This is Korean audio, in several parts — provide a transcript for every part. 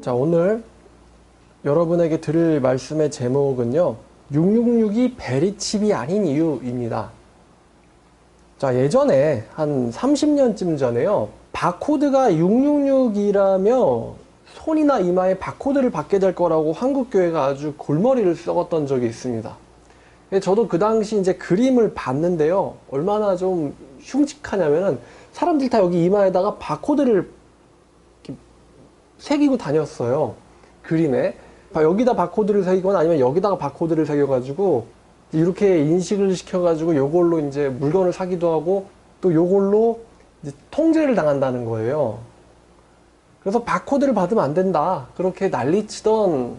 자, 오늘 여러분에게 드릴 말씀의 제목은요, 666이 베리칩이 아닌 이유입니다. 자, 예전에 한 30년쯤 전에요, 바코드가 666이라며 손이나 이마에 바코드를 받게 될 거라고 한국교회가 아주 골머리를 썩었던 적이 있습니다. 저도 그 당시 이제 그림을 봤는데요, 얼마나 좀 흉측하냐면은 사람들이 다 여기 이마에다가 바코드를 새기고 다녔어요. 그림에 여기다 바코드를 새기거나 아니면 여기다가 바코드를 새겨가지고 이렇게 인식을 시켜가지고 요걸로 이제 물건을 사기도 하고 또 요걸로 이제 통제를 당한다는 거예요. 그래서 바코드를 받으면 안 된다, 그렇게 난리치던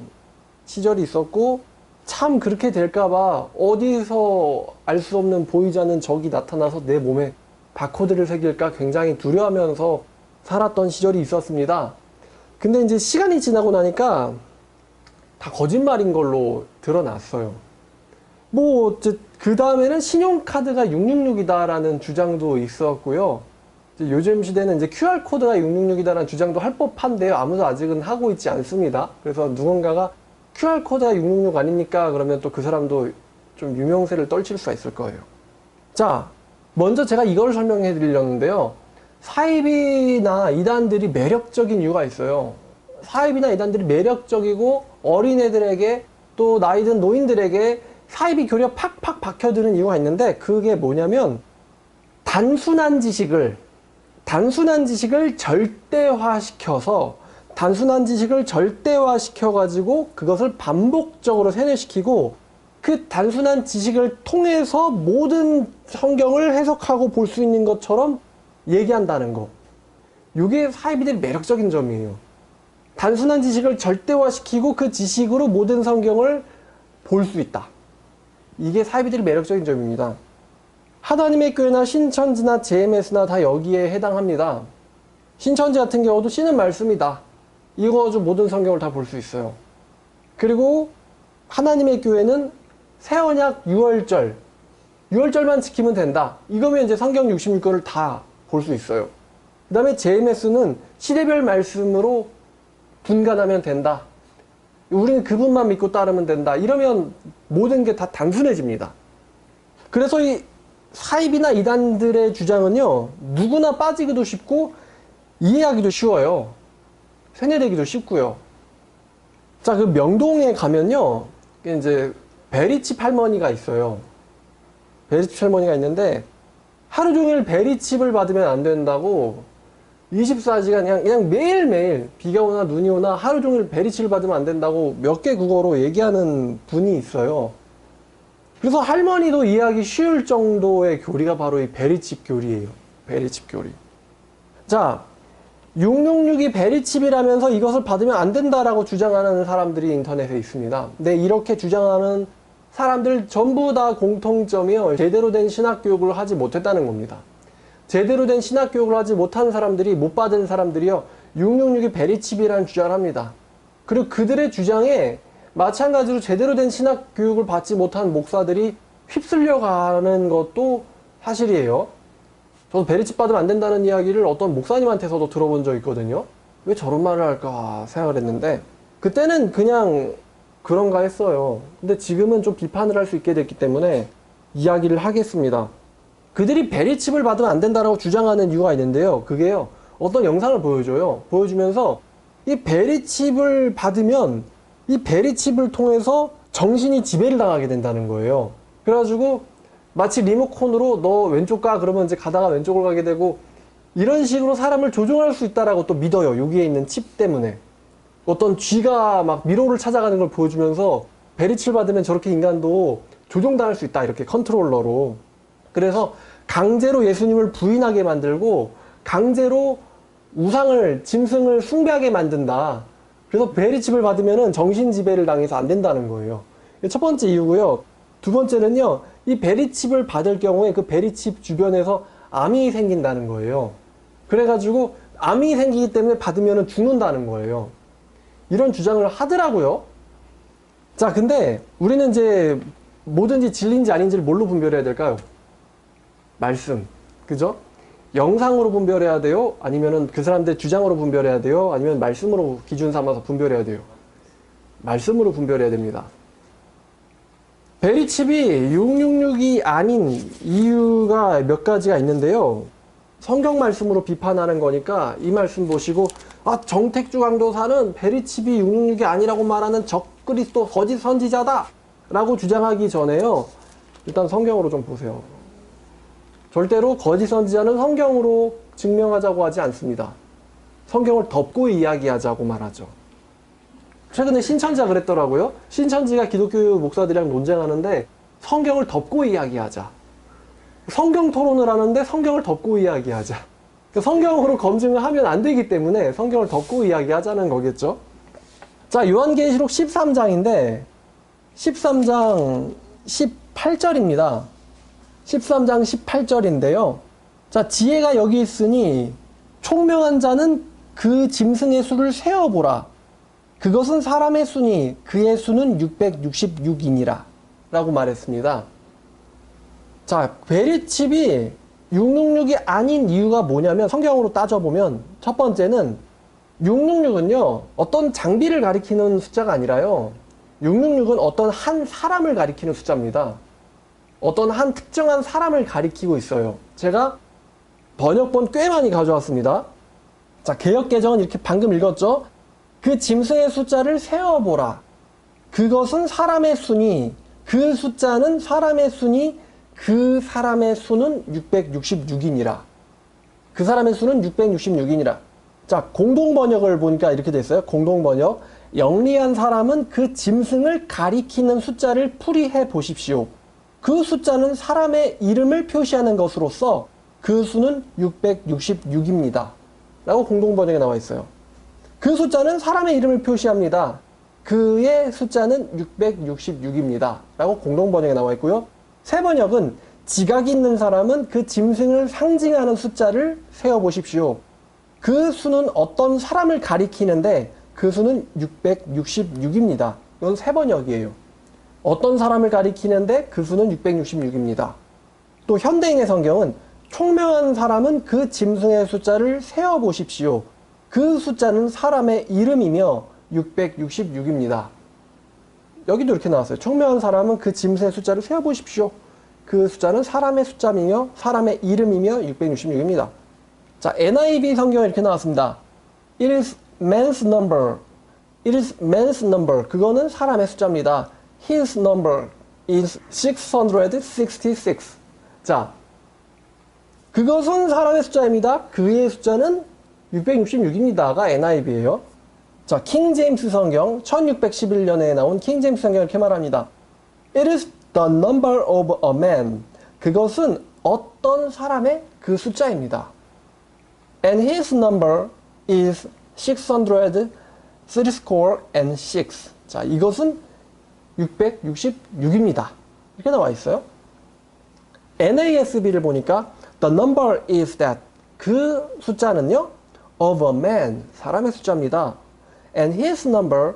시절이 있었고, 참 그렇게 될까봐 어디서 알 수 없는 보이지 않는 적이 나타나서 내 몸에 바코드를 새길까 굉장히 두려워하면서 살았던 시절이 있었습니다. 근데 이제 시간이 지나고 나니까 다 거짓말인 걸로 드러났어요. 그 다음에는 신용카드가 666이다라는 주장도 있었고요. 요즘 시대는 이제 QR코드가 666이다라는 주장도 할 법한데요, 아무도 아직은 하고 있지 않습니다. 그래서 누군가가 QR코드가 666 아닙니까? 그러면 또 그 사람도 좀 유명세를 떨칠 수가 있을 거예요. 자, 먼저 제가 이걸 설명해 드리려는데요. 사이비나 이단들이 매력적인 이유가 있어요. 사이비나 이단들이 매력적이고 어린애들에게 또 나이든 노인들에게 사이비 교리가 팍팍 박혀드는 이유가 있는데, 그게 뭐냐면 단순한 지식을 절대화시켜가지고 그것을 반복적으로 세뇌시키고 그 단순한 지식을 통해서 모든 성경을 해석하고 볼 수 있는 것처럼 얘기한다는 거. 이게 사이비들의 매력적인 점이에요. 단순한 지식을 절대화시키고 그 지식으로 모든 성경을 볼 수 있다. 이게 사이비들의 매력적인 점입니다. 하나님의 교회나 신천지나 JMS나 다 여기에 해당합니다. 신천지 같은 경우도 씨는 말씀이다, 이거 가지고 모든 성경을 다 볼 수 있어요. 그리고 하나님의 교회는 새언약 6월절만 지키면 된다, 이거면 이제 성경 66권을 다 볼 수 있어요. 그 다음에 JMS는 시대별 말씀으로 분간하면 된다, 우리는 그분만 믿고 따르면 된다, 이러면 모든 게 다 단순해집니다. 그래서 이 사이비나 이단들의 주장은요, 누구나 빠지기도 쉽고 이해하기도 쉬워요. 세뇌되기도 쉽고요. 자, 그 명동에 가면요, 이제 베리칩 할머니가 있어요. 베리칩 할머니가 있는데 하루 종일 베리칩을 받으면 안 된다고 24시간 그냥 매일매일 비가 오나 눈이 오나 하루 종일 베리칩을 받으면 안 된다고 몇 개 국어로 얘기하는 분이 있어요. 그래서 할머니도 이해하기 쉬울 정도의 교리가 바로 이 베리칩 교리예요. 베리칩 교리. 자, 666이 베리칩이라면서 이것을 받으면 안 된다라고 주장하는 사람들이 인터넷에 있습니다. 근데 이렇게 주장하는 사람들 전부 다 공통점이요, 제대로 된 신학교육을 하지 못했다는 겁니다. 제대로 된 신학교육을 하지 못한 사람들이, 못 받은 사람들이요, 666이 베리칩이라는 주장을 합니다. 그리고 그들의 주장에 마찬가지로 제대로 된 신학교육을 받지 못한 목사들이 휩쓸려 가는 것도 사실이에요. 저도 베리칩 받으면 안 된다는 이야기를 어떤 목사님한테서도 들어본 적이 있거든요. 왜 저런 말을 할까 생각을 했는데, 그때는 그냥 그런가 했어요. 근데 지금은 좀 비판을 할 수 있게 됐기 때문에 이야기를 하겠습니다. 그들이 베리칩을 받으면 안 된다라고 주장하는 이유가 있는데요, 그게요, 어떤 영상을 보여줘요. 보여주면서 이 베리칩을 받으면 이 베리칩을 통해서 정신이 지배를 당하게 된다는 거예요. 그래가지고 마치 리모컨으로 너 왼쪽 가, 그러면 이제 가다가 왼쪽을 가게 되고, 이런 식으로 사람을 조종할 수 있다라고 또 믿어요. 여기에 있는 칩 때문에. 어떤 쥐가 막 미로를 찾아가는 걸 보여주면서 베리칩 받으면 저렇게 인간도 조종당할 수 있다, 이렇게 컨트롤러로. 그래서 강제로 예수님을 부인하게 만들고 강제로 우상을, 짐승을 숭배하게 만든다. 그래서 베리칩을 받으면 정신지배를 당해서 안 된다는 거예요. 첫 번째 이유고요. 두 번째는요, 이 베리칩을 받을 경우에 그 베리칩 주변에서 암이 생긴다는 거예요. 그래가지고 암이 생기기 때문에 받으면 죽는다는 거예요. 이런 주장을 하더라고요. 자, 근데 우리는 이제 뭐든지 진리인지 아닌지를 뭘로 분별해야 될까요? 말씀. 그죠? 영상으로 분별해야 돼요? 아니면은 그 사람들 주장으로 분별해야 돼요? 아니면 말씀으로 기준 삼아서 분별해야 돼요? 말씀으로 분별해야 됩니다. 베리칩이 666이 아닌 이유가 몇 가지가 있는데요. 성경 말씀으로 비판하는 거니까 이 말씀 보시고 정택주 강도사는 베리칩이 666이 아니라고 말하는 적그리스도 거짓 선지자다 라고 주장하기 전에요. 일단 성경으로 좀 보세요. 절대로 거짓 선지자는 성경으로 증명하자고 하지 않습니다. 성경을 덮고 이야기하자고 말하죠. 최근에 신천지가 그랬더라고요. 신천지가 기독교 목사들이랑 논쟁하는데 성경을 덮고 이야기하자. 성경 토론을 하는데 성경을 덮고 이야기하자. 성경으로 검증을 하면 안 되기 때문에 성경을 덮고 이야기하자는 거겠죠. 자, 요한계시록 13장인데 13장 18절입니다. 13장 18절인데요. 자, 지혜가 여기 있으니 총명한 자는 그 짐승의 수를 세어보라. 그것은 사람의 수니 그의 수는 666이니라 라고 말했습니다. 자, 베리칩이 666이 아닌 이유가 뭐냐면 성경으로 따져보면 첫 번째는 666은요 어떤 장비를 가리키는 숫자가 아니라요 666은 어떤 한 사람을 가리키는 숫자입니다. 어떤 한 특정한 사람을 가리키고 있어요. 제가 번역본 꽤 많이 가져왔습니다. 자, 개역개정은 이렇게 방금 읽었죠? 그 짐승의 숫자를 세어보라. 그것은 사람의 수니 그 숫자는 사람의 수니 그 사람의 수는 666이니라. 그 사람의 수는 666이니라. 자, 공동번역을 보니까 이렇게 됐어요. 공동번역. 영리한 사람은 그 짐승을 가리키는 숫자를 풀이해 보십시오. 그 숫자는 사람의 이름을 표시하는 것으로서 그 수는 666입니다. 라고 공동번역에 나와 있어요. 그 숫자는 사람의 이름을 표시합니다. 그의 숫자는 666입니다. 라고 공동번역에 나와 있고요. 새번역은 지각 있는 사람은 그 짐승을 상징하는 숫자를 세어보십시오. 그 수는 어떤 사람을 가리키는데 그 수는 666입니다. 이건 새번역이에요. 어떤 사람을 가리키는데 그 수는 666입니다. 또 현대인의 성경은 총명한 사람은 그 짐승의 숫자를 세어보십시오. 그 숫자는 사람의 이름이며 666입니다. 여기도 이렇게 나왔어요. 총명한 사람은 그 짐승의 숫자를 세어보십시오. 그 숫자는 사람의 숫자이며 사람의 이름이며 666입니다. 자, NIV 성경에 이렇게 나왔습니다. It is man's number. It is man's number. 그거는 사람의 숫자입니다. His number is 666. 자, 그것은 사람의 숫자입니다. 그의 숫자는 666입니다가 NIV예요. 자, 킹제임스 성경 1611년에 나온 킹제임스 성경 이렇게 말합니다. It is the number of a man. 그것은 어떤 사람의 그 숫자입니다. And his number is 636. 자, 이것은 666입니다. 이렇게 나와 있어요. NASB를 보니까 the number is that 그 숫자는요 of a man 사람의 숫자입니다. And his number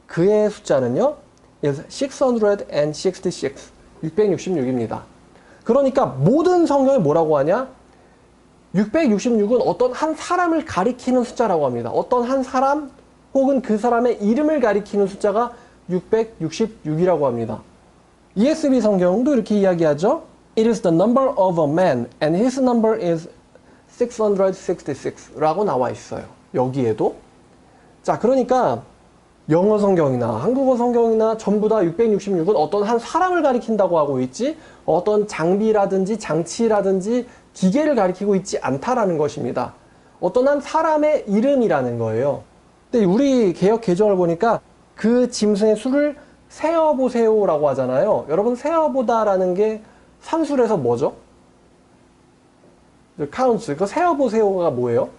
그의 숫자는요 is 666 666입니다. 그러니까 모든 성경에 뭐라고 하냐? 666은 어떤 한 사람을 가리키는 숫자라고 합니다. 어떤 한 사람 혹은 그 사람의 이름을 가리키는 숫자가 666이라고 합니다. ESV 성경도 이렇게 이야기하죠. It is the number of a man and his number is 666 라고 나와 있어요. 여기에도. 자, 그러니까 영어 성경이나 한국어 성경이나 전부 다 666은 어떤 한 사람을 가리킨다고 하고 있지 어떤 장비라든지 장치라든지 기계를 가리키고 있지 않다라는 것입니다. 어떤 한 사람의 이름이라는 거예요. 근데 우리 개역 개정을 보니까 그 짐승의 수를 세어보세요 라고 하잖아요. 여러분 세어보다라는 게 산술에서 뭐죠? 카운트. 그 세어보세요가 뭐예요?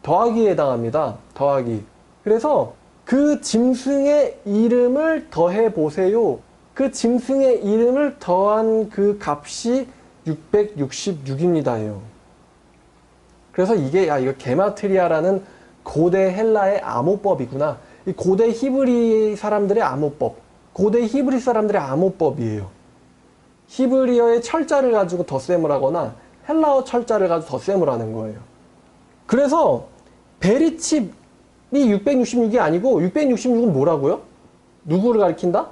더하기에 해당합니다. 더하기. 그래서 그 짐승의 이름을 더해보세요. 그 짐승의 이름을 더한 그 값이 666입니다예요. 그래서 이게 이거 게마트리아라는 고대 헬라의 암호법이구나. 이 고대 히브리 사람들의 암호법. 고대 히브리 사람들의 암호법이에요. 히브리어의 철자를 가지고 덧셈을 하거나 헬라어 철자를 가지고 덧셈을 하는 거예요. 그래서 베리칩이 666이 아니고 666은 뭐라고요? 누구를 가리킨다?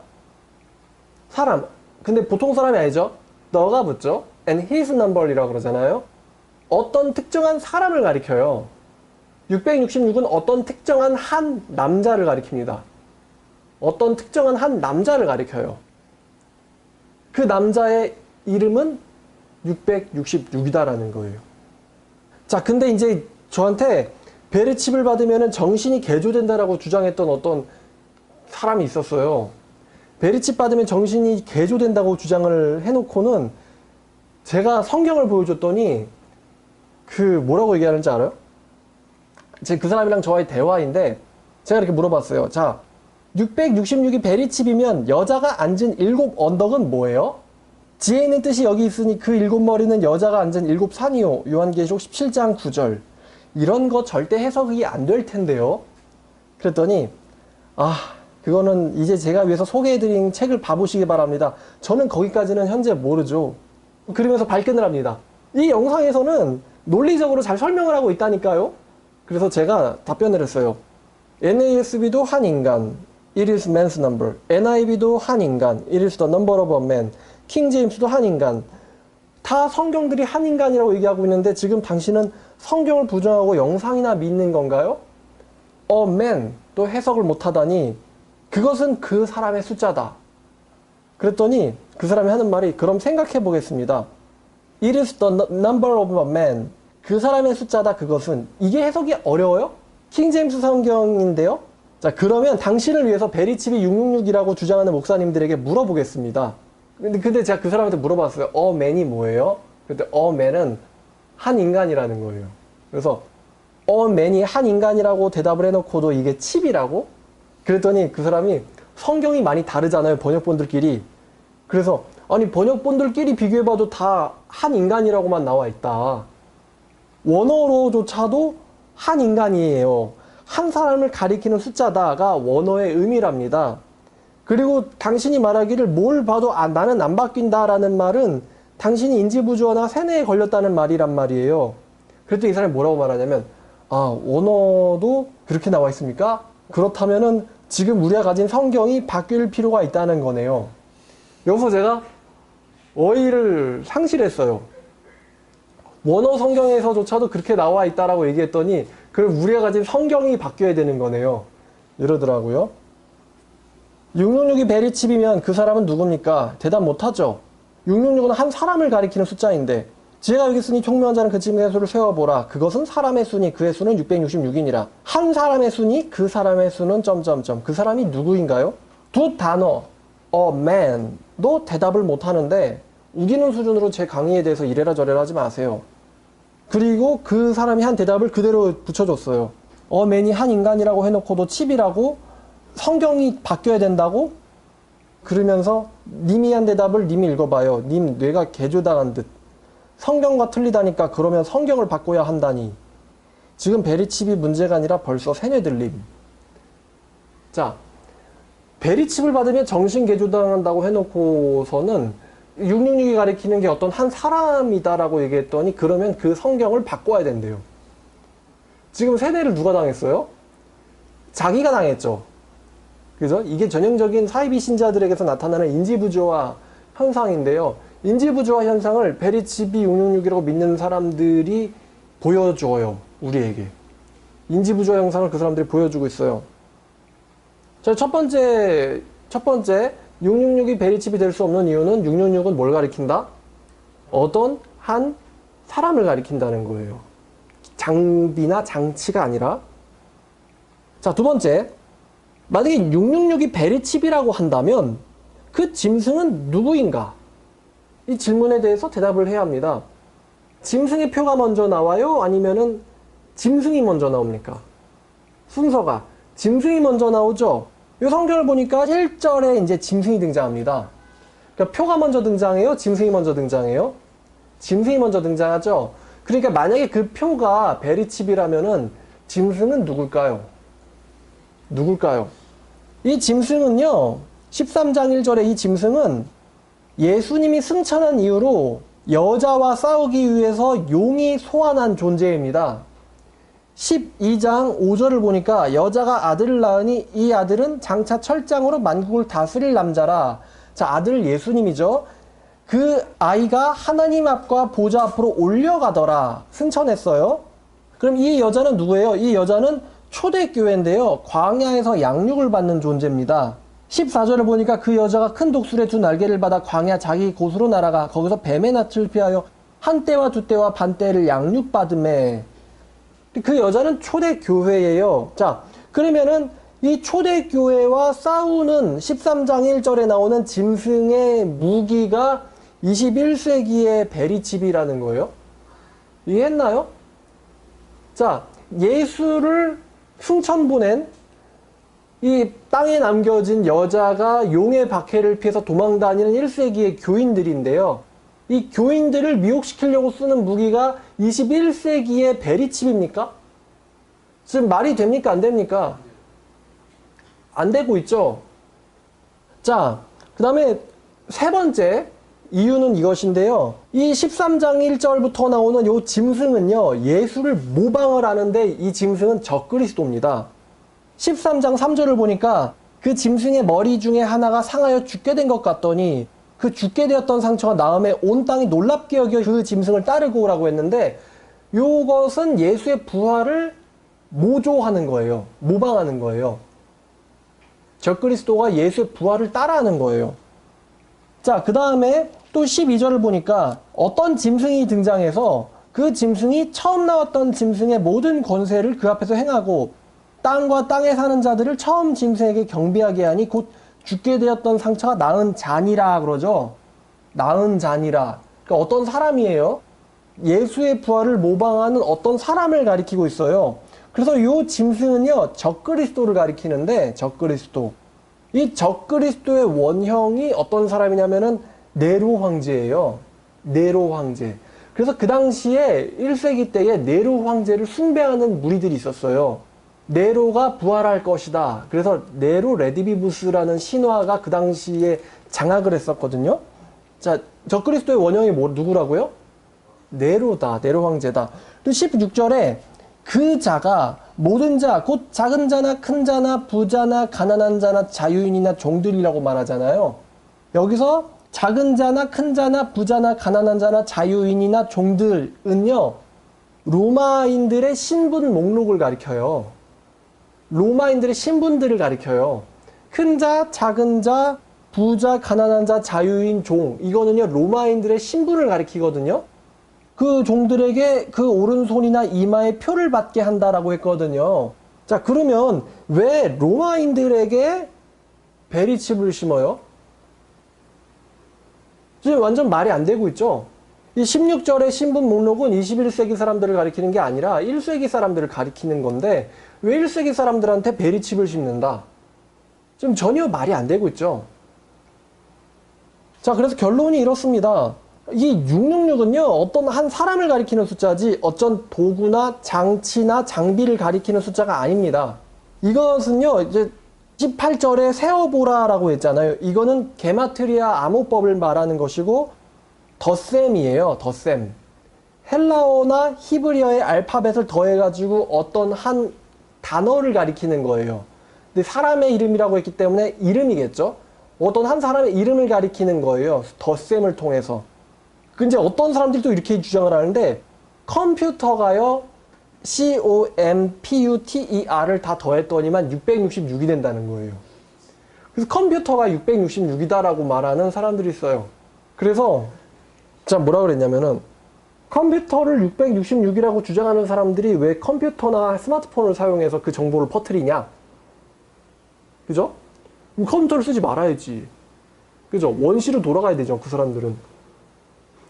사람. 근데 보통 사람이 아니죠. 너가 붙죠. And his number이라고 그러잖아요. 어떤 특정한 사람을 가리켜요. 666은 어떤 특정한 한 남자를 가리킵니다. 어떤 특정한 한 남자를 가리켜요. 그 남자의 이름은 666이다라는 거예요. 자, 근데 이제 저한테 베리칩을 받으면 정신이 개조된다라고 주장했던 어떤 사람이 있었어요. 베리칩 받으면 정신이 개조된다고 주장을 해놓고는 제가 성경을 보여줬더니 뭐라고 얘기하는지 알아요? 제 그 사람이랑 저와의 대화인데 제가 이렇게 물어봤어요. 자, 666이 베리칩이면 여자가 앉은 7 언덕은 뭐예요? 지혜 있는 뜻이 여기 있으니 그 7 머리는 여자가 앉은 7 산이요. 요한계시록 17장 9절. 이런 거 절대 해석이 안 될 텐데요. 그랬더니 그거는 이제 제가 위해서 소개해드린 책을 봐보시기 바랍니다. 저는 거기까지는 현재 모르죠. 그러면서 발끈을 합니다. 이 영상에서는 논리적으로 잘 설명을 하고 있다니까요. 그래서 제가 답변을 했어요. NASB도 한 인간, it is man's number. NIV도 한 인간, it is the number of a man. 킹 제임스도 한 인간. 다 성경들이 한 인간이라고 얘기하고 있는데 지금 당신은 성경을 부정하고 영상이나 믿는 건가요? A man 또 해석을 못하다니 그것은 그 사람의 숫자다. 그랬더니 그 사람이 하는 말이 그럼 생각해 보겠습니다. It is the number of a man. 그 사람의 숫자다 그것은. 이게 해석이 어려워요? 킹제임스 성경인데요. 자, 그러면 당신을 위해서 베리칩이 666이라고 주장하는 목사님들에게 물어보겠습니다. 근데 제가 그 사람한테 물어봤어요. man이 뭐예요? 그때 man은 한 인간이라는 거예요. 그래서 man이 한 인간이라고 대답을 해놓고도 이게 칩이라고? 그랬더니 그 사람이 성경이 많이 다르잖아요. 번역본들끼리. 그래서 아니 번역본들끼리 비교해봐도 다 한 인간이라고만 나와 있다. 원어로조차도 한 인간이에요. 한 사람을 가리키는 숫자다가 원어의 의미랍니다. 그리고 당신이 말하기를 뭘 봐도 나는 안 바뀐다라는 말은 당신이 인지부조화나 세뇌에 걸렸다는 말이란 말이에요. 그랬더니 이 사람이 뭐라고 말하냐면 원어도 그렇게 나와 있습니까? 그렇다면은 지금 우리가 가진 성경이 바뀔 필요가 있다는 거네요. 여기서 제가 어이를 상실했어요. 원어 성경에서조차도 그렇게 나와 있다라고 얘기했더니 그럼 우리가 가진 성경이 바뀌어야 되는 거네요. 이러더라고요. 666이 베리칩이면 그 사람은 누굽니까? 대답 못하죠. 666은 한 사람을 가리키는 숫자인데 지혜가 여기 있으니 총명한 자는 그 짐의 수를 세워보라. 그것은 사람의 수니 그의 수는 666이니라. 한 사람의 수니 그 사람의 수는 점점점. 그 사람이 누구인가요? 두 단어 a man도 대답을 못하는데 우기는 수준으로 제 강의에 대해서 이래라 저래라 하지 마세요. 그리고 그 사람이 한 대답을 그대로 붙여줬어요. man이 한 인간이라고 해놓고도 칩이라고 성경이 바뀌어야 된다고? 그러면서 님이 한 대답을 님이 읽어봐요. 님 뇌가 개조당한 듯. 성경과 틀리다니까 그러면 성경을 바꿔야 한다니. 지금 베리칩이 문제가 아니라 벌써 세뇌들림. 자, 베리칩을 받으면 정신 개조당한다고 해놓고서는 666이 가리키는 게 어떤 한 사람이다라고 얘기했더니 그러면 그 성경을 바꿔야 된대요. 지금 세뇌를 누가 당했어요? 자기가 당했죠. 그죠? 이게 전형적인 사이비 신자들에게서 나타나는 인지부조화 현상인데요. 인지부조화 현상을 베리칩이 666이라고 믿는 사람들이 보여줘요. 우리에게. 인지부조화 현상을 그 사람들이 보여주고 있어요. 자, 첫 번째 666이 베리칩이 될 수 없는 이유는 666은 뭘 가리킨다? 어떤 한 사람을 가리킨다는 거예요. 장비나 장치가 아니라. 자, 두 번째. 만약에 666이 베리칩이라고 한다면 그 짐승은 누구인가? 이 질문에 대해서 대답을 해야 합니다. 짐승의 표가 먼저 나와요? 아니면은 짐승이 먼저 나옵니까? 순서가 짐승이 먼저 나오죠? 이 성경을 보니까 1절에 이제 짐승이 등장합니다. 그러니까 표가 먼저 등장해요? 짐승이 먼저 등장해요? 짐승이 먼저 등장하죠? 그러니까 만약에 그 표가 베리칩이라면은 짐승은 누굴까요? 누굴까요? 이 짐승은요, 13장 1절에 이 짐승은 예수님이 승천한 이후로 여자와 싸우기 위해서 용이 소환한 존재입니다. 12장 5절을 보니까 여자가 아들을 낳으니 이 아들은 장차 철장으로 만국을 다스릴 남자라. 자, 아들 예수님이죠. 그 아이가 하나님 앞과 보좌 앞으로 올려가더라. 승천했어요. 그럼 이 여자는 누구예요? 이 여자는 초대교회인데요. 광야에서 양육을 받는 존재입니다. 14절을 보니까 그 여자가 큰 독수리의 두 날개를 받아 광야 자기 곳으로 날아가 거기서 뱀의 낯을 피하여 한 때와 두 때와 반 때를 양육받음에. 그 여자는 초대교회예요. 자, 그러면은 이 초대교회와 싸우는 13장 1절에 나오는 짐승의 무기가 21세기의 베리칩이라는 거예요. 이해했나요? 자, 예수를 승천 보낸 이 땅에 남겨진 여자가 용의 박해를 피해서 도망다니는 1세기의 교인들인데요. 이 교인들을 미혹시키려고 쓰는 무기가 21세기의 베리칩입니까? 지금 말이 됩니까? 안 됩니까? 안 되고 있죠? 자, 그 다음에 세 번째 이유는 이것인데요. 이 13장 1절부터 나오는 이 짐승은요, 예수를 모방을 하는데 이 짐승은 적그리스도입니다. 13장 3절을 보니까 그 짐승의 머리 중에 하나가 상하여 죽게 된 것 같더니 그 죽게 되었던 상처가 나음에 온 땅이 놀랍게 여겨 그 짐승을 따르고 오라고 했는데, 이것은 예수의 부활을 모조하는 거예요. 모방하는 거예요. 적그리스도가 예수의 부활을 따라하는 거예요. 자, 그 다음에 또 12절을 보니까 어떤 짐승이 등장해서 그 짐승이 처음 나왔던 짐승의 모든 권세를 그 앞에서 행하고 땅과 땅에 사는 자들을 처음 짐승에게 경배하게 하니 곧 죽게 되었던 상처가 나은 잔이라 그러죠. 나은 잔이라. 그러니까 어떤 사람이에요? 예수의 부활을 모방하는 어떤 사람을 가리키고 있어요. 그래서 이 짐승은요, 적그리스도를 가리키는데, 적그리스도. 이 적그리스도의 원형이 어떤 사람이냐면은 네로 황제예요. 네로 황제. 그래서 그 당시에 1세기 때에 네로 황제를 숭배하는 무리들이 있었어요. 네로가 부활할 것이다. 그래서 네로 레디비부스라는 신화가 그 당시에 장악을 했었거든요. 자, 적그리스도의 원형이 누구라고요? 네로다. 네로 황제다. 또 16절에 그 자가 모든 자, 곧 작은 자나 큰 자나 부자나 가난한 자나 자유인이나 종들이라고 말하잖아요. 여기서 작은 자나 큰 자나 부자나 가난한 자나 자유인이나 종들은요, 로마인들의 신분 목록을 가리켜요. 로마인들의 신분들을 가리켜요. 큰 자, 작은 자, 부자, 가난한 자, 자유인, 종. 이거는요, 로마인들의 신분을 가리키거든요. 그 종들에게 그 오른손이나 이마에 표를 받게 한다라고 했거든요. 자, 그러면 왜 로마인들에게 베리칩을 심어요? 지금 완전 말이 안 되고 있죠? 이 16절의 신분 목록은 21세기 사람들을 가리키는 게 아니라 1세기 사람들을 가리키는 건데, 왜 1세기 사람들한테 베리칩을 심는다? 지금 전혀 말이 안 되고 있죠? 자, 그래서 결론이 이렇습니다. 이 666은요, 어떤 한 사람을 가리키는 숫자지 어쩐 도구나 장치나 장비를 가리키는 숫자가 아닙니다. 이것은요, 이제 18절에 세어보라라고 했잖아요. 이거는 게마트리아 암호법을 말하는 것이고, 덧셈이에요. 덧셈. 헬라어나 히브리어의 알파벳을 더해가지고 어떤 한 단어를 가리키는 거예요. 근데 사람의 이름이라고 했기 때문에 이름이겠죠? 어떤 한 사람의 이름을 가리키는 거예요. 덧셈을 통해서. 근데 어떤 사람들도 이렇게 주장을 하는데, 컴퓨터가요, COMPUTER을 다 더했더니만 666이 된다는 거예요. 그래서 컴퓨터가 666이다라고 말하는 사람들이 있어요. 그래서, 자, 뭐라 그랬냐면은, 컴퓨터를 666이라고 주장하는 사람들이 왜 컴퓨터나 스마트폰을 사용해서 그 정보를 퍼뜨리냐? 그죠? 그럼 컴퓨터를 쓰지 말아야지. 그죠? 원시로 돌아가야 되죠, 그 사람들은.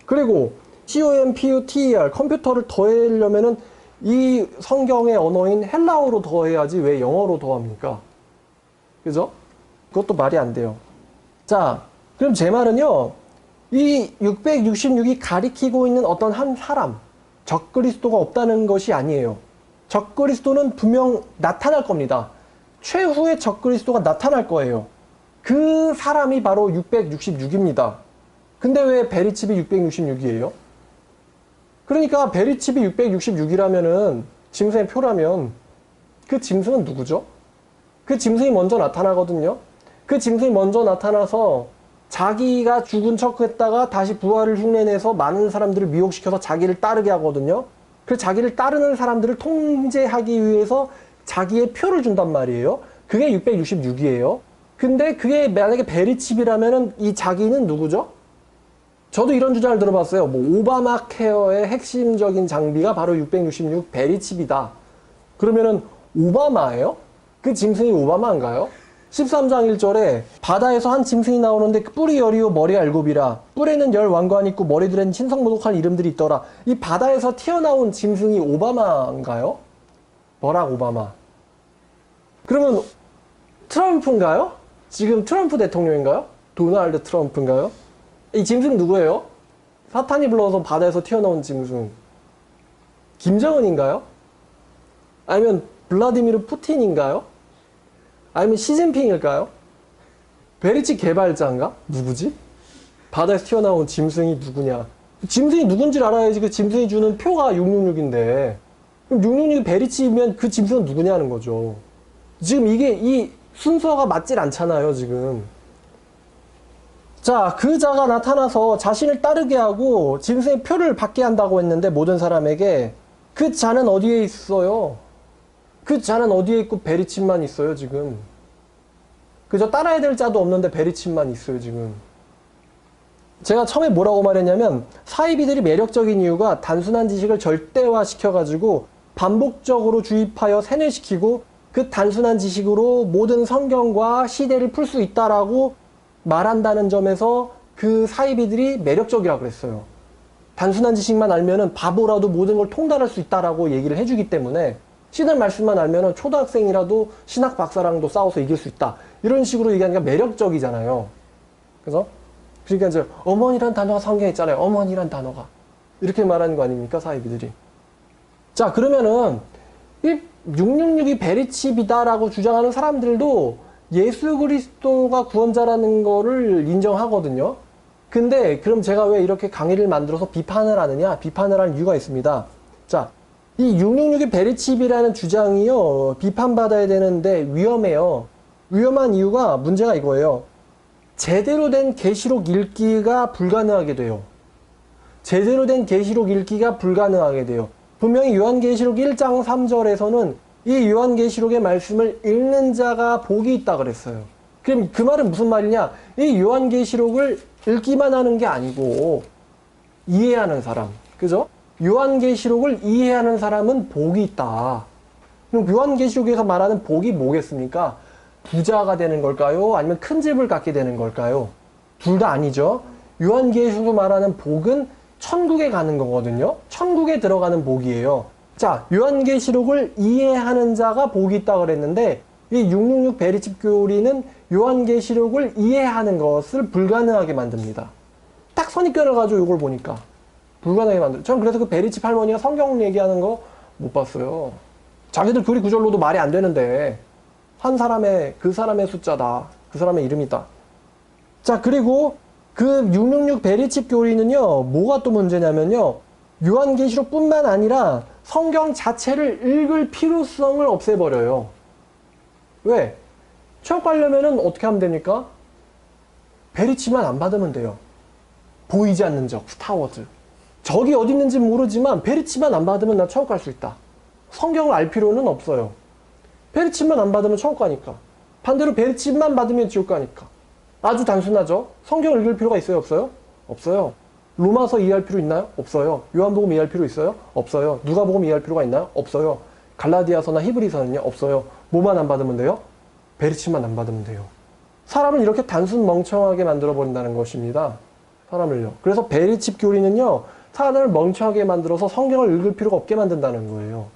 그리고 COMPUTER, 컴퓨터를 더하려면은 이 성경의 언어인 헬라어로 더해야지 왜 영어로 더합니까? 그죠? 그것도 말이 안 돼요. 자, 그럼 제 말은요, 이 666이 가리키고 있는 어떤 한 사람, 적그리스도가 없다는 것이 아니에요. 적그리스도는 분명 나타날 겁니다. 최후의 적그리스도가 나타날 거예요. 그 사람이 바로 666입니다. 근데 왜 베리칩이 666이에요? 그러니까 베리칩이 666이라면은 짐승의 표라면 그 짐승은 누구죠? 그 짐승이 먼저 나타나거든요. 그 짐승이 먼저 나타나서 자기가 죽은 척 했다가 다시 부활을 흉내내서 많은 사람들을 미혹시켜서 자기를 따르게 하거든요. 그 자기를 따르는 사람들을 통제하기 위해서 자기의 표를 준단 말이에요. 그게 666이에요. 근데 그게 만약에 베리칩이라면은 이 자기는 누구죠? 저도 이런 주장을 들어봤어요. 뭐 오바마 케어의 핵심적인 장비가 바로 666 베리칩이다. 그러면은 오바마예요? 그 짐승이 오바마인가요? 13장 1절에 바다에서 한 짐승이 나오는데 뿔이 열이요 머리가 일곱이라 뿔에는 열 왕관이 있고 머리들에는 신성모독한 이름들이 있더라. 이 바다에서 튀어나온 짐승이 오바마인가요? 버락 오바마. 그러면 트럼프인가요? 지금 트럼프 대통령인가요? 도널드 트럼프인가요? 이 짐승 누구예요? 사탄이 불러서 바다에서 튀어나온 짐승. 김정은인가요? 아니면 블라디미르 푸틴인가요? 아니면 시진핑일까요? 베리칩 개발자인가? 누구지? 바다에서 튀어나온 짐승이 누구냐? 짐승이 누군지를 알아야지 그 짐승이 주는 표가 666인데 그럼 666이 베리칩이면 그 짐승은 누구냐는 거죠. 지금 이 순서가 맞질 않잖아요, 지금. 자, 그 자가 나타나서 자신을 따르게 하고 짐승의 표를 받게 한다고 했는데 모든 사람에게 그 자는 어디에 있어요? 그 자는 어디에 있고 베리칩만 있어요, 지금. 그저 따라야 될 자도 없는데 베리칩만 있어요, 지금. 제가 처음에 뭐라고 말했냐면 사이비들이 매력적인 이유가 단순한 지식을 절대화시켜가지고 반복적으로 주입하여 세뇌시키고 그 단순한 지식으로 모든 성경과 시대를 풀 수 있다라고 말한다는 점에서 그 사이비들이 매력적이라고 그랬어요. 단순한 지식만 알면은 바보라도 모든 걸 통달할 수 있다라고 얘기를 해주기 때문에 신의 말씀만 알면은 초등학생이라도 신학 박사랑도 싸워서 이길 수 있다. 이런 식으로 얘기하니까 매력적이잖아요. 그래서 그러니까 이제 어머니란 단어가 성경에 있잖아요. 어머니란 단어가. 이렇게 말하는 거 아닙니까? 사이비들이. 자, 그러면은 이 666이 베리칩이다라고 주장하는 사람들도 예수 그리스도가 구원자라는 거를 인정하거든요. 근데 그럼 제가 왜 이렇게 강의를 만들어서 비판을 하느냐? 비판을 할 이유가 있습니다. 자, 이 666이 베리칩이라는 주장이요, 비판받아야 되는데 위험해요. 위험한 이유가 문제가 이거예요. 제대로 된 계시록 읽기가 불가능하게 돼요. 제대로 된 계시록 읽기가 불가능하게 돼요. 분명히 요한계시록 1장 3절에서는 이 요한계시록의 말씀을 읽는 자가 복이 있다 그랬어요. 그럼 그 말은 무슨 말이냐? 이 요한계시록을 읽기만 하는 게 아니고 이해하는 사람, 그죠? 요한계시록을 이해하는 사람은 복이 있다. 그럼 요한계시록에서 말하는 복이 뭐겠습니까? 부자가 되는 걸까요? 아니면 큰 집을 갖게 되는 걸까요? 둘 다 아니죠. 요한계시록에서 말하는 복은 천국에 가는 거거든요. 천국에 들어가는 복이에요. 자, 요한계시록을 이해하는 자가 복이 있다 그랬는데 이 666 베리칩 교리는 요한계시록을 이해하는 것을 불가능하게 만듭니다. 딱 선입견을 가지고 이걸 보니까 불가능하게 만들어요. 전 그래서 그 베리칩 할머니가 성경 얘기하는 거 못 봤어요. 자기들 교리 구절로도 말이 안 되는데 한 사람의, 그 사람의 숫자다. 그 사람의 이름이다. 자, 그리고 그 666 베리칩 교리는요, 뭐가 또 문제냐면요, 요한계시록 뿐만 아니라 성경 자체를 읽을 필요성을 없애버려요. 왜? 취업하려면은 어떻게 하면 됩니까? 베리칩만 안 받으면 돼요. 보이지 않는 적, 스타워즈. 적이 어디 있는지 모르지만 베리칩만 안 받으면 나 천국 갈 수 있다. 성경을 알 필요는 없어요. 베리칩만 안 받으면 천국 가니까. 반대로 베리칩만 받으면 지옥 가니까. 아주 단순하죠? 성경을 읽을 필요가 있어요? 없어요? 없어요. 로마서 이해할 필요 있나요? 없어요. 요한복음 이해할 필요 있어요? 없어요. 누가복음 이해할 필요가 있나요? 없어요. 갈라디아서나 히브리서는요? 없어요. 뭐만 안 받으면 돼요? 베리칩만 안 받으면 돼요. 사람을 이렇게 단순 멍청하게 만들어버린다는 것입니다. 사람을요. 그래서 베리칩 교리는요, 사람을 멍청하게 만들어서 성경을 읽을 필요가 없게 만든다는 거예요.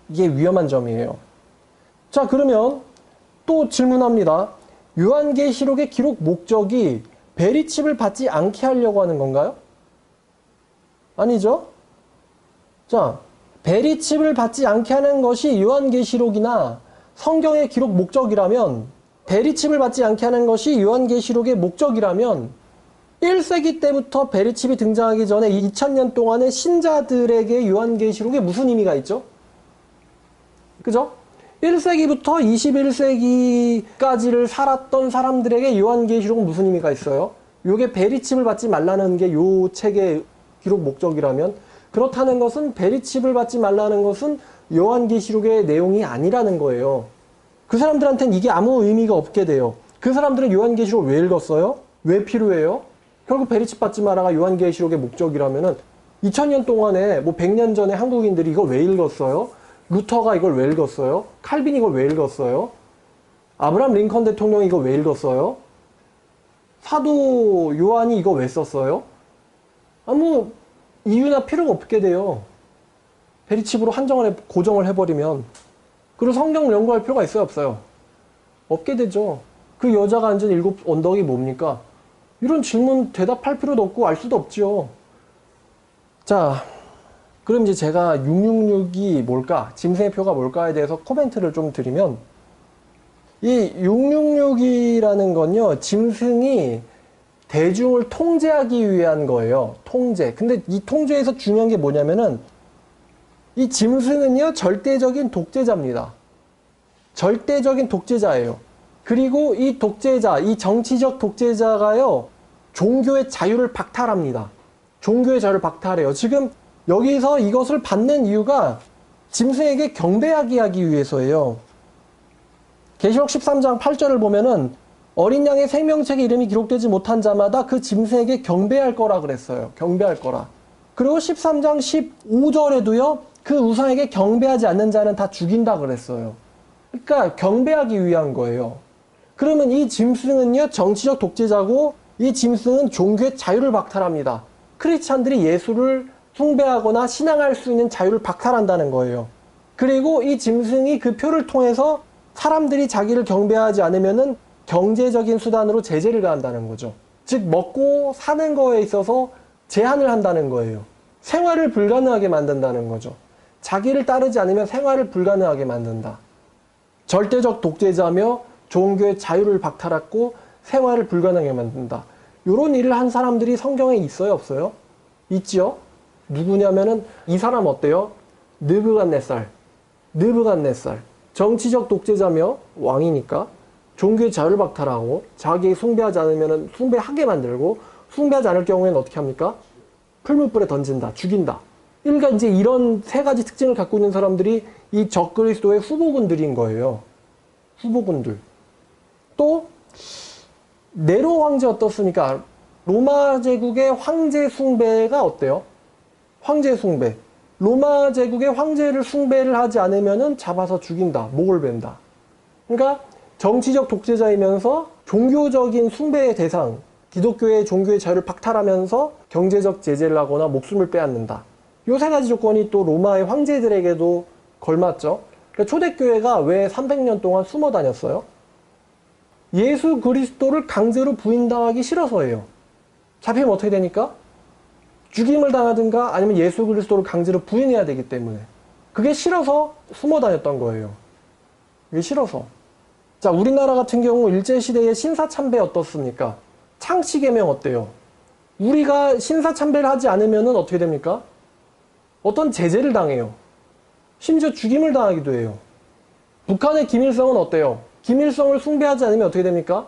이게 위험한 점이에요. 자, 그러면 또 질문합니다. 요한계시록의 기록 목적이 베리칩을 받지 않게 하려고 하는 건가요? 아니죠? 자, 베리칩을 받지 않게 하는 것이 요한계시록이나 성경의 기록 목적이라면, 베리칩을 받지 않게 하는 것이 요한계시록의 목적이라면 1세기 때부터 베리칩이 등장하기 전에 2000년 동안의 신자들에게 요한계시록에 무슨 의미가 있죠? 그죠? 1세기부터 21세기까지를 살았던 사람들에게 요한계시록은 무슨 의미가 있어요? 요게 베리칩을 받지 말라는 게 요 책의 기록 목적이라면, 그렇다는 것은 베리칩을 받지 말라는 것은 요한계시록의 내용이 아니라는 거예요. 그 사람들한테는 이게 아무 의미가 없게 돼요. 그 사람들은 요한계시록 왜 읽었어요? 왜 필요해요? 결국 베리칩 받지 마라가 요한계시록의 목적이라면은 2000년 동안에 뭐 100년 전에 한국인들이 이걸 왜 읽었어요? 루터가 이걸 왜 읽었어요? 칼빈이 이걸 왜 읽었어요? 아브라함 링컨 대통령이 이걸 왜 읽었어요? 사도 요한이 이거 왜 썼어요? 아무 이유나 필요가 없게 돼요. 베리칩으로 고정을 해버리면. 그리고 성경을 연구할 필요가 있어요, 없어요? 없게 되죠. 그 여자가 앉은 7 언덕이 뭡니까? 이런 질문 대답할 필요도 없고 알 수도 없죠. 자, 그럼 이제 제가 666이 뭘까? 짐승의 표가 뭘까에 대해서 코멘트를 좀 드리면, 이 666이라는 건요, 짐승이 대중을 통제하기 위한 거예요. 통제. 근데 이 통제에서 중요한 게 뭐냐면은, 이 짐승은요, 절대적인 독재자입니다. 절대적인 독재자예요. 그리고 이 독재자, 이 정치적 독재자가요, 종교의 자유를 박탈합니다. 종교의 자유를 박탈해요. 지금 여기서 이것을 받는 이유가 짐승에게 경배하게 하기 위해서예요. 계시록 13장 8절을 보면은 어린 양의 생명책에 이름이 기록되지 못한 자마다 그 짐승에게 경배할 거라 그랬어요. 경배할 거라. 그리고 13장 15절에도요, 그 우상에게 경배하지 않는 자는 다 죽인다 그랬어요. 그러니까 경배하기 위한 거예요. 그러면 이 짐승은요, 정치적 독재자고, 이 짐승은 종교의 자유를 박탈합니다. 크리스찬들이 예수를 숭배하거나 신앙할 수 있는 자유를 박탈한다는 거예요. 그리고 이 짐승이 그 표를 통해서 사람들이 자기를 경배하지 않으면은 경제적인 수단으로 제재를 가한다는 거죠. 즉, 먹고 사는 거에 있어서 제한을 한다는 거예요. 생활을 불가능하게 만든다는 거죠. 자기를 따르지 않으면 생활을 불가능하게 만든다. 절대적 독재자며 종교의 자유를 박탈하고 생활을 불가능하게 만든다. 이런 일을 한 사람들이 성경에 있어요, 없어요? 있지요? 누구냐면은 이 사람 어때요? 느부갓네살. 정치적 독재자며 왕이니까 종교의 자유를 박탈하고 자기 숭배하지 않으면 숭배하게 만들고, 숭배하지 않을 경우에는 어떻게 합니까? 풀무불에 던진다, 죽인다. 그러니까 이제 이런 세 가지 특징을 갖고 있는 사람들이 이 적그리스도의 후보군들인 거예요. 후보군들. 또 네로 황제 어떻습니까? 로마 제국의 황제 숭배가 어때요? 황제 숭배. 로마 제국의 황제를 숭배를 하지 않으면은 잡아서 죽인다, 목을 벤다. 그러니까 정치적 독재자이면서 종교적인 숭배의 대상, 기독교의 종교의 자유를 박탈하면서 경제적 제재를 하거나 목숨을 빼앗는다. 요 세 가지 조건이 또 로마의 황제들에게도 걸맞죠. 그러니까 초대교회가 왜 300년 동안 숨어 다녔어요? 예수 그리스도를 강제로 부인당하기 싫어서예요. 잡히면 어떻게 되니까? 죽임을 당하든가 아니면 예수 그리스도를 강제로 부인해야 되기 때문에. 그게 싫어서 숨어 다녔던 거예요. 그게 싫어서. 자, 우리나라 같은 경우 일제시대의 신사참배 어떻습니까? 창씨개명 어때요? 우리가 신사참배를 하지 않으면 어떻게 됩니까? 어떤 제재를 당해요. 심지어 죽임을 당하기도 해요. 북한의 김일성은 어때요? 김일성을 숭배하지 않으면 어떻게 됩니까?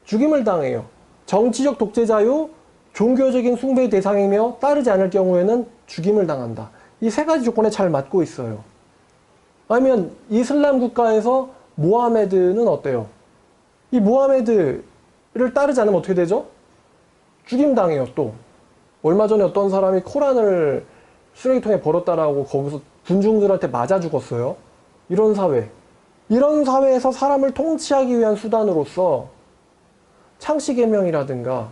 죽임을 당해요. 정치적 독재자요, 종교적인 숭배의 대상이며 따르지 않을 경우에는 죽임을 당한다. 이 세 가지 조건에 잘 맞고 있어요. 아니면 이슬람 국가에서 모하메드는 어때요? 이 모하메드를 따르지 않으면 어떻게 되죠? 죽임 당해요, 또. 얼마 전에 어떤 사람이 코란을 쓰레기통에 버렸다라고 거기서 군중들한테 맞아 죽었어요. 이런 사회. 이런 사회에서 사람을 통치하기 위한 수단으로서 창씨개명이라든가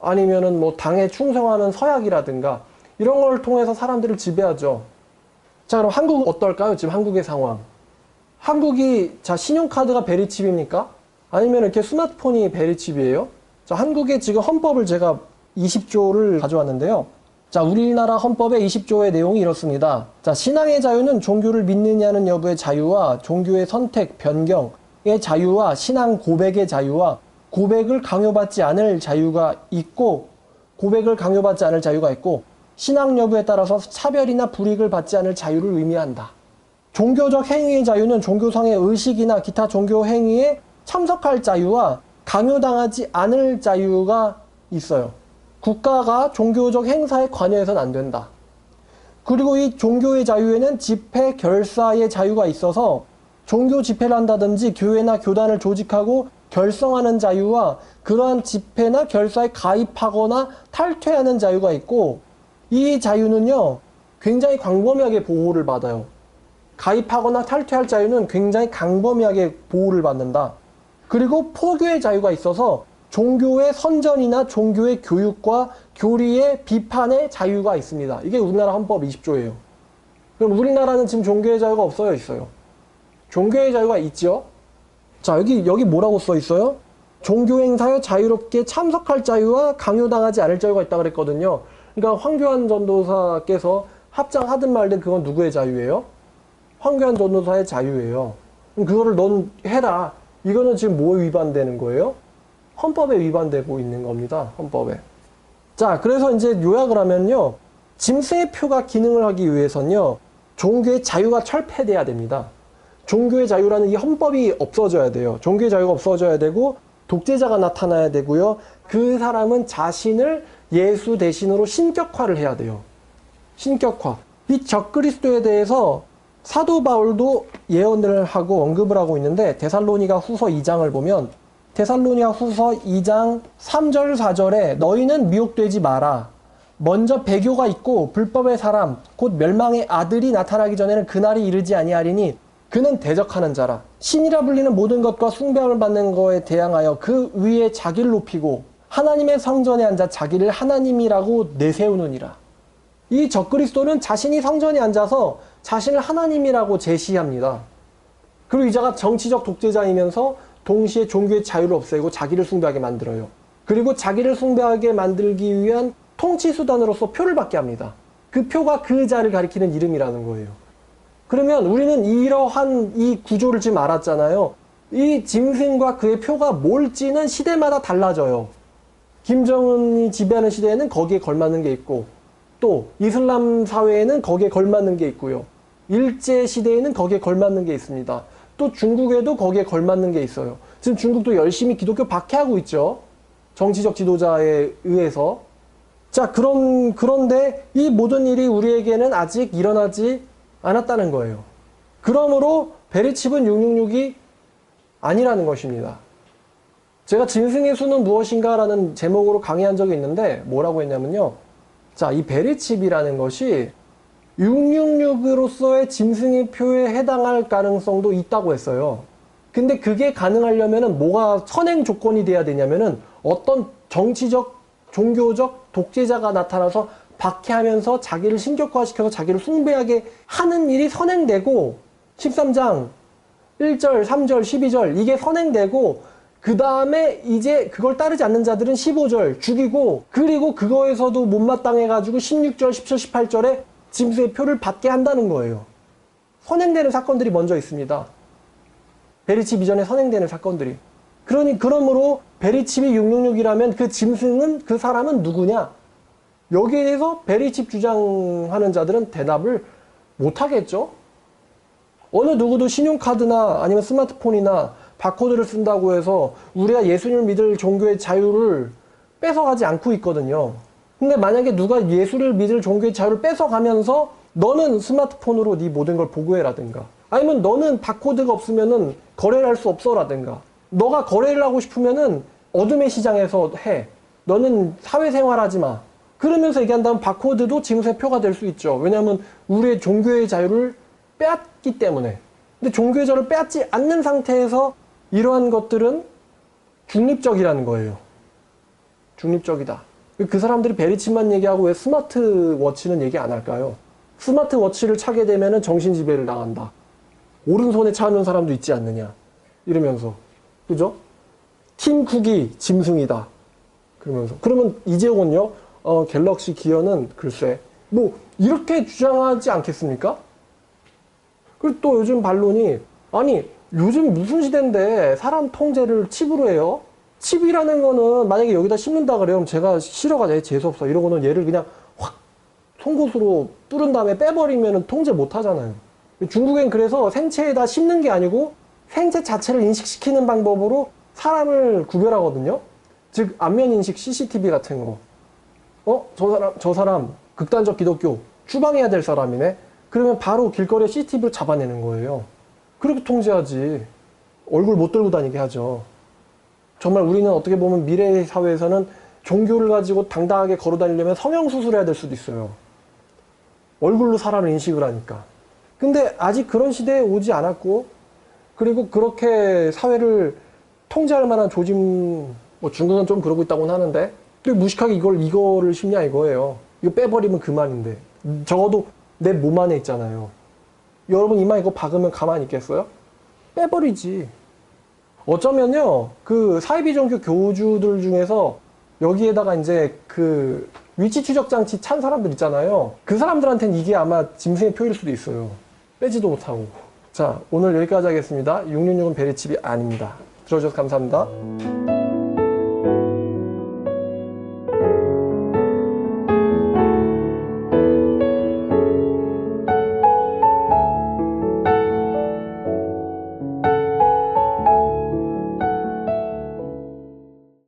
아니면은 뭐 당에 충성하는 서약이라든가 이런 걸 통해서 사람들을 지배하죠. 자, 그럼 한국은 어떨까요? 지금 한국의 상황. 한국이, 자, 신용카드가 베리칩입니까? 아니면 이렇게 스마트폰이 베리칩이에요? 자, 한국의 지금 헌법을 제가 20조를 가져왔는데요. 자, 우리나라 헌법의 20조의 내용이 이렇습니다. 자, 신앙의 자유는 종교를 믿느냐는 여부의 자유와 종교의 선택, 변경의 자유와 신앙 고백의 자유와 고백을 강요받지 않을 자유가 있고, 신앙 여부에 따라서 차별이나 불이익을 받지 않을 자유를 의미한다. 종교적 행위의 자유는 종교상의 의식이나 기타 종교 행위에 참석할 자유와 강요당하지 않을 자유가 있어요. 국가가 종교적 행사에 관여해서는 안 된다. 그리고 이 종교의 자유에는 집회, 결사의 자유가 있어서 종교 집회를 한다든지 교회나 교단을 조직하고 결성하는 자유와 그러한 집회나 결사에 가입하거나 탈퇴하는 자유가 있고, 이 자유는요 굉장히 광범위하게 보호를 받아요. 가입하거나 탈퇴할 자유는 굉장히 광범위하게 보호를 받는다. 그리고 포교의 자유가 있어서 종교의 선전이나 종교의 교육과 교리의 비판의 자유가 있습니다. 이게 우리나라 헌법 20조예요. 그럼 우리나라는 지금 종교의 자유가 없어요, 있어요? 종교의 자유가 있죠. 자, 여기 뭐라고 써 있어요? 종교 행사에 자유롭게 참석할 자유와 강요당하지 않을 자유가 있다 그랬거든요. 그러니까 황교안 전도사께서 합장하든 말든 그건 누구의 자유예요? 황교안 전도사의 자유예요. 그럼 그거를 넌 해라. 이거는 지금 뭐에 위반되는 거예요? 헌법에 위반되고 있는 겁니다. 헌법에. 자, 그래서 이제 요약을 하면요. 짐승의 표가 기능을 하기 위해서는요. 종교의 자유가 철폐돼야 됩니다. 종교의 자유라는 이 헌법이 없어져야 돼요. 종교의 자유가 없어져야 되고 독재자가 나타나야 되고요. 그 사람은 자신을 예수 대신으로 신격화를 해야 돼요. 신격화. 이 적그리스도에 대해서 사도 바울도 예언을 하고 언급을 하고 있는데, 데살로니가 후서 2장을 보면 데살로니가 후서 2장 3절 4절에 너희는 미혹되지 마라. 먼저 배교가 있고 불법의 사람 곧 멸망의 아들이 나타나기 전에는 그날이 이르지 아니하리니 그는 대적하는 자라. 신이라 불리는 모든 것과 숭배함을 받는 것에 대항하여 그 위에 자기를 높이고 하나님의 성전에 앉아 자기를 하나님이라고 내세우느니라. 이 적그리스도는 자신이 성전에 앉아서 자신을 하나님이라고 제시합니다. 그리고 이 자가 정치적 독재자이면서 동시에 종교의 자유를 없애고 자기를 숭배하게 만들어요. 그리고 자기를 숭배하게 만들기 위한 통치 수단으로서 표를 받게 합니다. 그 표가 그 자를 가리키는 이름이라는 거예요. 그러면 우리는 이러한 이 구조를 지금 알았잖아요. 이 짐승과 그의 표가 뭘지는 시대마다 달라져요. 김정은이 지배하는 시대에는 거기에 걸맞는 게 있고, 또 이슬람 사회에는 거기에 걸맞는 게 있고요. 일제 시대에는 거기에 걸맞는 게 있습니다. 또 중국에도 거기에 걸맞는 게 있어요. 지금 중국도 열심히 기독교 박해하고 있죠. 정치적 지도자에 의해서. 자, 그런데 이 모든 일이 우리에게는 아직 일어나지 않았다는 거예요. 그러므로 베리칩은 666이 아니라는 것입니다. 제가 짐승의 수는 무엇인가 라는 제목으로 강의한 적이 있는데 뭐라고 했냐면요. 자, 이 베리칩이라는 것이 666으로서의 짐승의 표에 해당할 가능성도 있다고 했어요. 근데 그게 가능하려면은 뭐가 선행 조건이 돼야 되냐면은 어떤 정치적, 종교적 독재자가 나타나서 박해하면서 자기를 신격화시켜서 자기를 숭배하게 하는 일이 선행되고 13장 1절, 3절, 12절 이게 선행되고 그 다음에 이제 그걸 따르지 않는 자들은 15절 죽이고 그리고 그거에서도 못마땅해가지고 16절, 17절, 18절에 짐승의 표를 받게 한다는 거예요. 선행되는 사건들이 먼저 있습니다. 베리칩 이전에 선행되는 사건들이. 그러므로 베리칩이 666이라면 그 짐승은, 그 사람은 누구냐? 여기에 대해서 베리칩 주장하는 자들은 대답을 못하겠죠? 어느 누구도 신용카드나 아니면 스마트폰이나 바코드를 쓴다고 해서 우리가 예수님을 믿을 종교의 자유를 뺏어가지 않고 있거든요. 근데 만약에 누가 예수를 믿을 종교의 자유를 뺏어가면서 너는 스마트폰으로 네 모든 걸 보고해라든가 아니면 너는 바코드가 없으면은 거래를 할 수 없어라든가 너가 거래를 하고 싶으면은 어둠의 시장에서 해. 너는 사회생활 하지 마. 그러면서 얘기한다면 바코드도 짐승의 표가 될 수 있죠. 왜냐하면 우리의 종교의 자유를 빼앗기 때문에. 근데 종교의 자유를 빼앗지 않는 상태에서 이러한 것들은 중립적이라는 거예요. 중립적이다. 그 사람들이 베리칩만 얘기하고 왜 스마트워치는 얘기 안 할까요? 스마트워치를 차게 되면 정신지배를 당한다. 오른손에 차는 사람도 있지 않느냐. 이러면서. 그죠? 팀 쿡이 짐승이다. 그러면서. 그러면 이재용은요, 갤럭시 기어는 글쎄, 뭐, 이렇게 주장하지 않겠습니까? 그리고 또 요즘 반론이, 아니, 요즘 무슨 시대인데 사람 통제를 칩으로 해요? 칩이라는 거는 만약에 여기다 심는다 그래요. 제가 싫어가지고 재수없어 이러고는 얘를 그냥 확 송곳으로 뚫은 다음에 빼버리면 통제 못 하잖아요. 중국엔 그래서 생체에다 심는 게 아니고 생체 자체를 인식시키는 방법으로 사람을 구별하거든요. 즉 안면 인식 CCTV 같은 거. 저 사람 극단적 기독교 추방해야 될 사람이네. 그러면 바로 길거리에 CCTV를 잡아내는 거예요. 그렇게 통제하지. 얼굴 못 들고 다니게 하죠. 정말 우리는 어떻게 보면 미래의 사회에서는 종교를 가지고 당당하게 걸어 다니려면 성형수술을 해야 될 수도 있어요. 얼굴로 사람을 인식을 하니까. 근데 아직 그런 시대에 오지 않았고, 그리고 그렇게 사회를 통제할 만한 조짐, 뭐 중국은 좀 그러고 있다고는 하는데, 또 무식하게 이거를 심냐 이거예요. 이거 빼버리면 그만인데. 적어도 내 몸 안에 있잖아요. 여러분 이마 이거 박으면 가만히 있겠어요? 빼버리지. 어쩌면요, 그 사회비종교 교주들 중에서 여기에다가 이제 그 위치 추적 장치 찬 사람들 있잖아요. 그 사람들한테는 이게 아마 짐승의 표일 수도 있어요. 빼지도 못하고. 자, 오늘 여기까지 하겠습니다. 666은 베리칩이 아닙니다. 들어주셔서 감사합니다.